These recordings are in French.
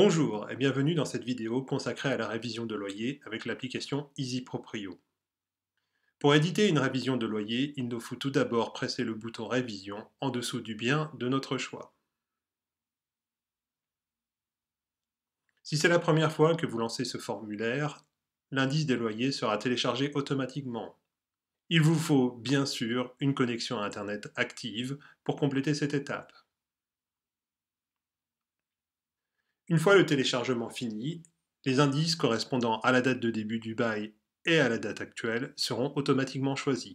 Bonjour et bienvenue dans cette vidéo consacrée à la révision de loyer avec l'application EasyProprio. Pour éditer une révision de loyer, il nous faut tout d'abord presser le bouton Révision en dessous du bien de notre choix. Si c'est la première fois que vous lancez ce formulaire, l'indice des loyers sera téléchargé automatiquement. Il vous faut bien sûr une connexion à Internet active pour compléter cette étape. Une fois le téléchargement fini, les indices correspondant à la date de début du bail et à la date actuelle seront automatiquement choisis.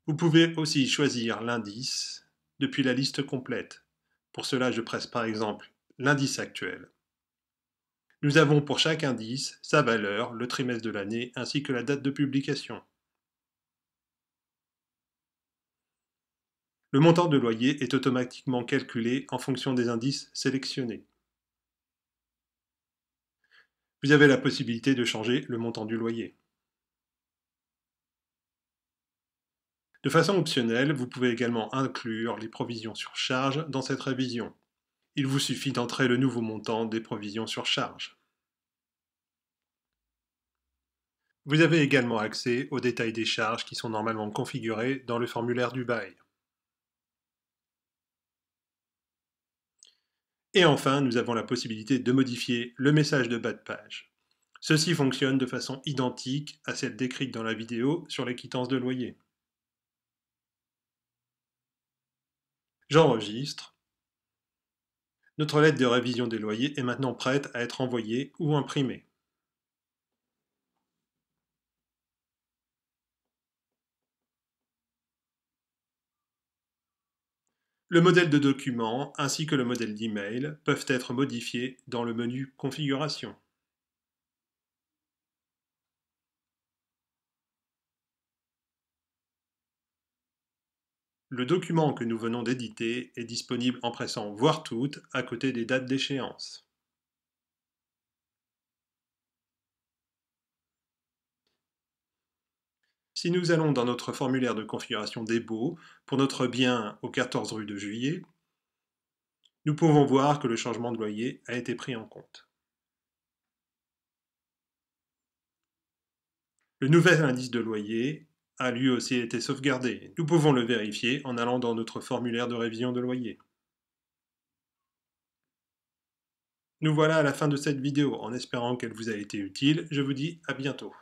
Vous pouvez aussi choisir l'indice depuis la liste complète. Pour cela, je presse par exemple l'indice actuel. Nous avons pour chaque indice sa valeur, le trimestre de l'année ainsi que la date de publication. Le montant de loyer est automatiquement calculé en fonction des indices sélectionnés. Vous avez la possibilité de changer le montant du loyer. De façon optionnelle, vous pouvez également inclure les provisions sur charge dans cette révision. Il vous suffit d'entrer le nouveau montant des provisions sur charge. Vous avez également accès aux détails des charges qui sont normalement configurées dans le formulaire du bail. Et enfin, nous avons la possibilité de modifier le message de bas de page. Ceci fonctionne de façon identique à celle décrite dans la vidéo sur les quittances de loyer. J'enregistre. Notre lettre de révision des loyers est maintenant prête à être envoyée ou imprimée. Le modèle de document ainsi que le modèle d'email peuvent être modifiés dans le menu Configuration. Le document que nous venons d'éditer est disponible en pressant Voir toutes à côté des dates d'échéance. Si nous allons dans notre formulaire de configuration des baux pour notre bien au 14 rue de Juillet, nous pouvons voir que le changement de loyer a été pris en compte. Le nouvel indice de loyer a lui aussi été sauvegardé. Nous pouvons le vérifier en allant dans notre formulaire de révision de loyer. Nous voilà à la fin de cette vidéo. En espérant qu'elle vous a été utile, je vous dis à bientôt.